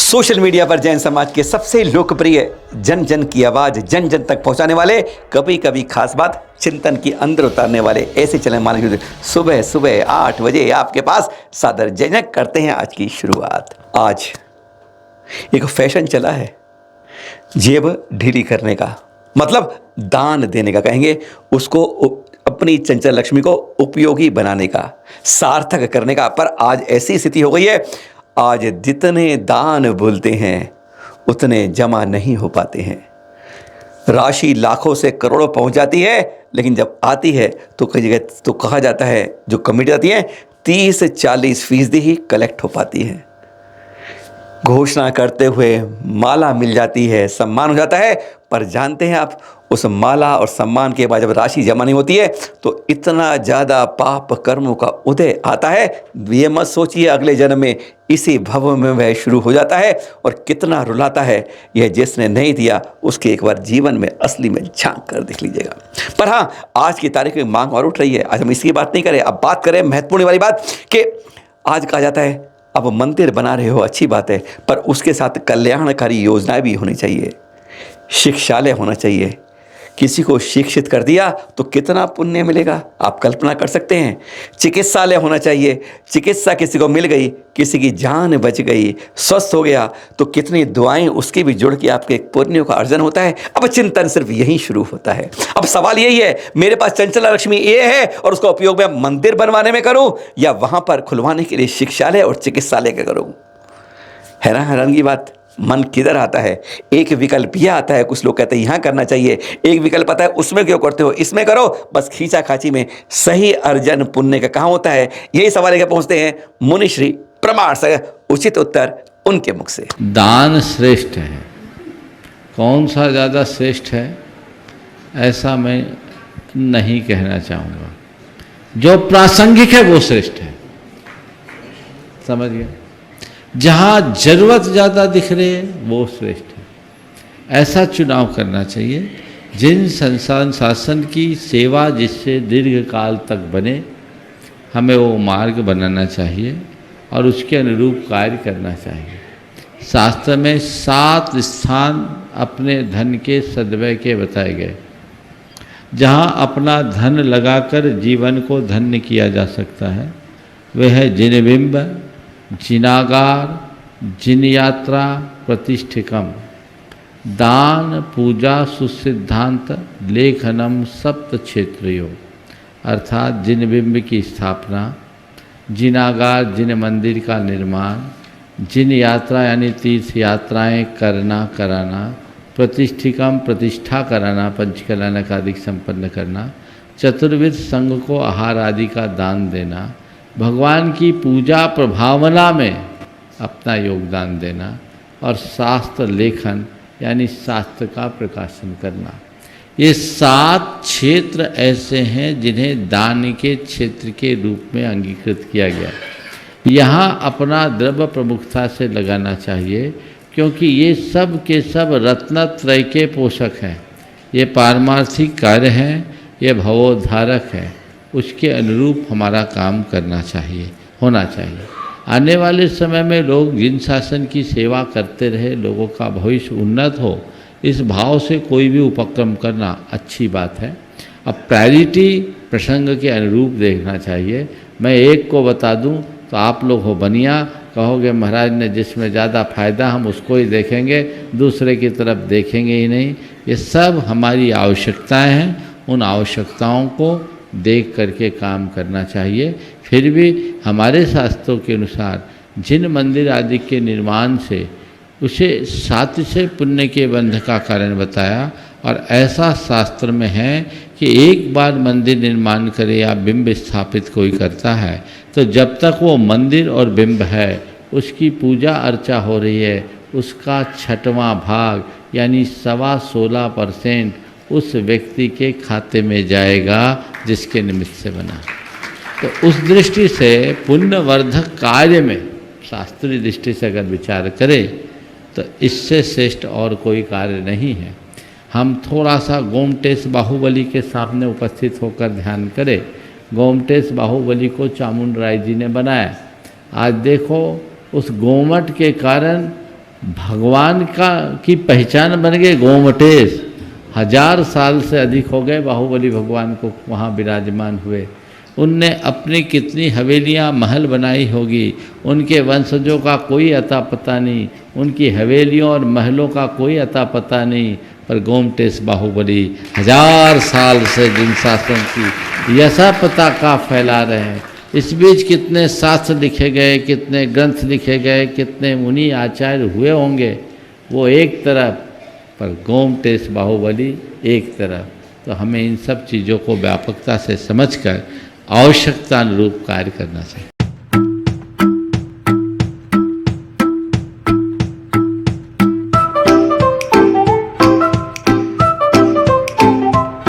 Social media पर जैन समाज के सबसे लोकप्रिय जन जन की आवाज़ जन जन तक पहुंचाने वाले, कभी कभी खास बात चिंतन की अंदर उतारने वाले ऐसे चलन मालिक सुबह सुबह 8 बजे आपके पास सादर जैनक करते हैं आज की शुरुआत। आज एक फैशन चला है जेब ढीली करने का, मतलब दान देने का कहेंगे, उसको अपनी चंचल लक्ष्मी को उपयोगी बनाने का, सार्थक करने का। पर आज ऐसी स्थिति हो गई है, आज जितने दान बोलते हैं उतने जमा नहीं हो पाते हैं। राशि लाखों से करोड़ों पहुंच जाती है, लेकिन जब आती है तो कई जगह तो कहा जाता है, जो कमेटी आती है 30-40% ही कलेक्ट हो पाती है। घोषणा करते हुए माला मिल जाती है, सम्मान हो जाता है, पर जानते हैं आप उस माला और सम्मान के बाद जब राशि जमा नहीं होती है तो इतना ज़्यादा पाप कर्मों का उदय आता है, ये मत सोचिए अगले जन्म में इसी भव में वह शुरू हो जाता है। और कितना रुलाता है यह जिसने नहीं दिया, उसके एक बार जीवन में असली में झांक कर देख लीजिएगा। पर हाँ, आज की तारीख में मांग और उठ रही है। आज हम इसकी बात नहीं करें, अब बात करें महत्वपूर्ण वाली बात कि आज कहा जाता है अब मंदिर बना रहे हो अच्छी बात है, पर उसके साथ कल्याणकारी योजनाएं भी होनी चाहिए, शिक्षालय होना चाहिए। किसी को शिक्षित कर दिया तो कितना पुण्य मिलेगा, आप कल्पना कर सकते हैं। चिकित्सालय होना चाहिए, चिकित्सा किसी को मिल गई, किसी की जान बच गई, स्वस्थ हो गया तो कितनी दुआएं उसकी भी जुड़ के आपके पुण्यों का अर्जन होता है। अब चिंतन सिर्फ यही शुरू होता है। अब सवाल यही है, मेरे पास चंचला लक्ष्मी ये है और उसका उपयोग मैं मंदिर बनवाने में करूं या वहां पर खुलवाने के लिए शिक्षालय और चिकित्सालय का करूं? हैरान की बात, मन किधर आता है? एक विकल्प यह आता है, कुछ लोग कहते हैं यहां करना चाहिए, एक विकल्प आता है उसमें क्यों करते हो, इसमें करो, बस खींचा खाची में सही अर्जन पुण्य का कहां होता है? यही सवाल लेकर पहुंचते हैं मुनि श्री प्रमाण से, उचित उत्तर उनके मुख से। दान श्रेष्ठ है, कौन सा ज़्यादा श्रेष्ठ है ऐसा मैं नहीं कहना चाहूँगा। जो प्रासंगिक है वो श्रेष्ठ है, समझ गए? जहाँ जरूरत ज़्यादा दिख रही है वो श्रेष्ठ है। ऐसा चुनाव करना चाहिए जिन संस्थान शासन की सेवा जिससे दीर्घ काल तक बने, हमें वो मार्ग बनाना चाहिए और उसके अनुरूप कार्य करना चाहिए। शास्त्र में 7 स्थान अपने धन के सद्व्यय के बताए गए, जहाँ अपना धन लगाकर जीवन को धन्य किया जा सकता है। वह है जिनबिंब, जिनागार, जिन यात्रा, प्रतिष्ठिकम, दान, पूजा, सुसिद्धांत, लेखनम, सप्त क्षेत्रियो, अर्थात जिनबिंब की स्थापना, जिनागार जिन मंदिर का निर्माण, जिन यात्रा यानी तीर्थ यात्राएं करना कराना, प्रतिष्ठिकम प्रतिष्ठा कराना, पंचकल्याणक आदि संपन्न करना, चतुर्विध संघ को आहार आदि का दान देना, भगवान की पूजा प्रभावना में अपना योगदान देना और शास्त्र लेखन यानी शास्त्र का प्रकाशन करना। ये 7 क्षेत्र ऐसे हैं जिन्हें दान के क्षेत्र के रूप में अंगीकृत किया गया। यहाँ अपना द्रव्य प्रमुखता से लगाना चाहिए, क्योंकि ये सब के सब रत्नत्रय के पोषक हैं। ये पारमार्थिक कार्य हैं, ये भवोद्धारक है, उसके अनुरूप हमारा काम करना चाहिए, होना चाहिए। आने वाले समय में लोग जिन शासन की सेवा करते रहे, लोगों का भविष्य उन्नत हो, इस भाव से कोई भी उपक्रम करना अच्छी बात है। अब प्रायोरिटी प्रसंग के अनुरूप देखना चाहिए। मैं एक को बता दूं तो आप लोग हो बनिया, कहोगे महाराज ने जिसमें ज़्यादा फायदा हम उसको ही देखेंगे, दूसरे की तरफ देखेंगे ही नहीं। ये सब हमारी आवश्यकताएं हैं, उन आवश्यकताओं को देख करके काम करना चाहिए। फिर भी हमारे शास्त्रों के अनुसार जिन मंदिर आदि के निर्माण से उसे सातिशय पुण्य के बंध का कारण बताया, और ऐसा शास्त्र में है कि एक बार मंदिर निर्माण करे या बिंब स्थापित कोई करता है तो जब तक वो मंदिर और बिंब है उसकी पूजा अर्चा हो रही है, उसका 6वां भाग यानी 16.25% उस व्यक्ति के खाते में जाएगा जिसके निमित्त से बना। तो उस दृष्टि से पुण्यवर्धक कार्य में शास्त्रीय दृष्टि से अगर विचार करें तो इससे श्रेष्ठ और कोई कार्य नहीं है। हम थोड़ा सा गोमटेश बाहुबली के सामने उपस्थित होकर ध्यान करें। गोमटेश बाहुबली को चामुंड राय जी ने बनाया। आज देखो उस गोमट के कारण भगवान की पहचान बन गए गोमटेश। 1000 साल से अधिक हो गए बाहुबली भगवान को वहाँ विराजमान हुए। उनने अपनी कितनी हवेलियाँ महल बनाई होगी, उनके वंशजों का कोई अता पता नहीं, उनकी हवेलियों और महलों का कोई अता पता नहीं, पर गोमटेश बाहुबली 1000 साल से जिन शासन की यशा पताका फैला रहे हैं। इस बीच कितने शास्त्र लिखे गए, कितने ग्रंथ लिखे गए, कितने मुनि आचार्य हुए होंगे, वो एक तरफ, पर गोमटेश बाहुबली एक तरफ। तो हमें इन सब चीज़ों को व्यापकता से समझकर आवश्यकता अनुरूप कार्य करना चाहिए।